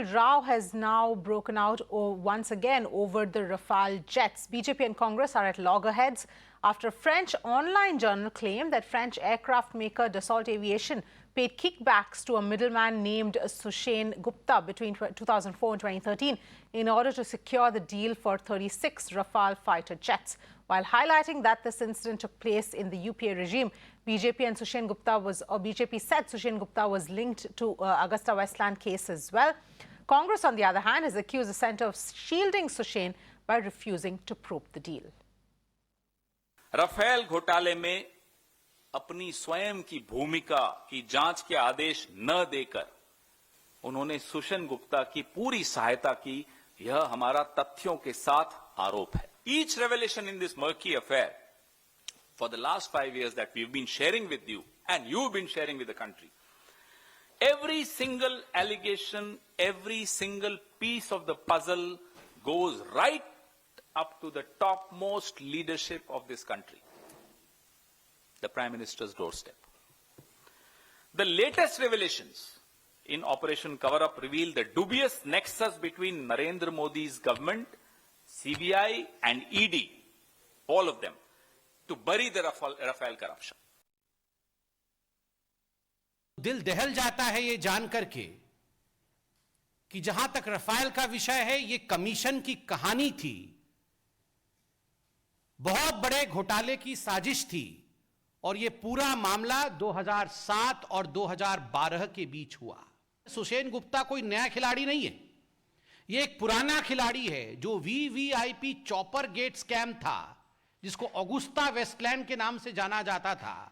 Well, row has now broken out once again over the Rafale jets. BJP and Congress are at loggerheads after a French online journal claimed that French aircraft maker Dassault Aviation paid kickbacks to a middleman named Sushen Gupta between 2004 and 2013 in order to secure the deal for 36 Rafale fighter jets. While highlighting that this incident took place in the UPA regime, BJP and Sushen Gupta BJP said Sushen Gupta was linked to Augusta Westland case as well. Congress, on the other hand, has accused the centre of shielding Sushen by refusing to probe the deal. Rafale घोटाले में अपनी स्वयं की भूमिका की जांच के आदेश न देकर उन्होंने सुषेण गुप्ता की पूरी सहायता की, यह हमारा तथ्यों के साथ आरोप है. Each revelation in this murky affair for the last 5 years that we've been sharing with you and you've been sharing with the country, every single allegation, every single piece of the puzzle goes right up to the topmost leadership of this country, the Prime Minister's doorstep. The latest revelations in Operation Cover-Up reveal the dubious nexus between Narendra Modi's government, CBI and ED, all of them, to bury the Rafale corruption. दिल दहल जाता है ये जान करके कि जहां तक Rafale का विषय है, ये कमीशन की कहानी थी, बहुत बड़े घोटाले की साजिश थी और ये पूरा मामला 2007 और 2012 के बीच हुआ. सुषेण गुप्ता कोई नया खिलाड़ी नहीं है, ये एक पुराना खिलाड़ी है जो वीवीआईपी चॉपर गेट स्कैम था, जिसको ऑगुस्ता वेस्टलैंड के नाम से जाना जाता था.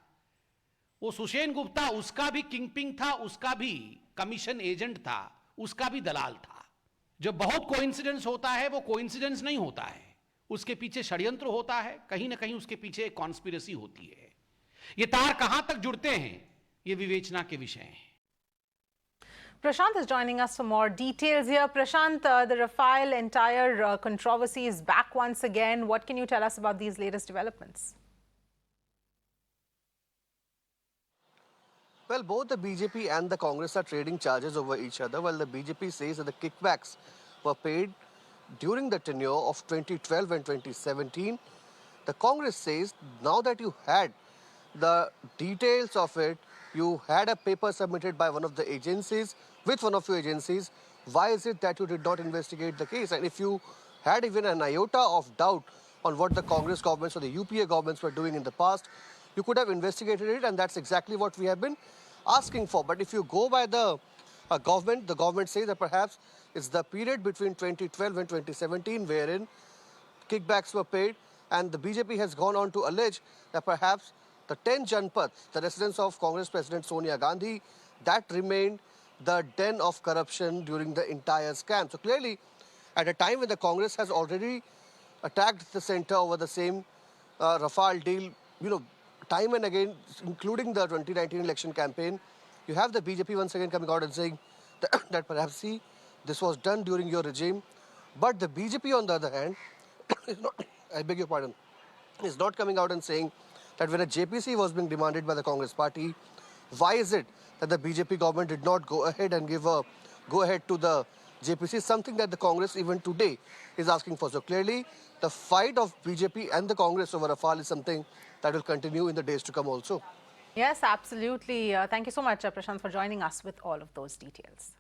वो सुषेण गुप्ता उसका भी किंगपिन था, उसका भी कमीशन एजेंट था, उसका भी दलाल था. जो बहुत कोइंसिडेंस होता है वो कोइंसिडेंस नहीं होता है, उसके पीछे षड्यंत्र होता है, कहीं ना कहीं उसके पीछे एक कॉन्स्पिरेसी होती है. ये तार कहां तक जुड़ते हैं, ये विवेचना के विषय हैं. Prashant is joining us for more details here. Prashant, the Rafale entire controversy is back once again. What can you tell us about these latest developments? Well, both the BJP and the Congress are trading charges over each other. While the BJP says that the kickbacks were paid during the tenure of 2012 and 2017, the Congress says now that you had the details of it, you had a paper submitted by one of the agencies, with one of your agencies, why is it that you did not investigate the case? And if you had even an iota of doubt on what the Congress governments or the UPA governments were doing in the past, you could have investigated it, and that's exactly what we have been asking for. But if you go by the government says that perhaps it's the period between 2012 and 2017 wherein kickbacks were paid, and the BJP has gone on to allege that perhaps the 10 Janpaths, the residence of Congress President Sonia Gandhi, that remained the den of corruption during the entire scam. So clearly, at a time when the Congress has already attacked the centre over the same Rafale deal, time and again, including the 2019 election campaign, you have the BJP once again coming out and saying that perhaps, see, this was done during your regime. But the BJP, on the other hand, is not, I beg your pardon, is not coming out and saying that when a JPC was being demanded by the Congress party, why is it that the BJP government did not go ahead and give a go-ahead to the JPC, something that the Congress even today is asking for. So clearly, the fight of BJP and the Congress over Rafale is something that will continue in the days to come also. Yes, absolutely. Thank you so much, Prashant, for joining us with all of those details.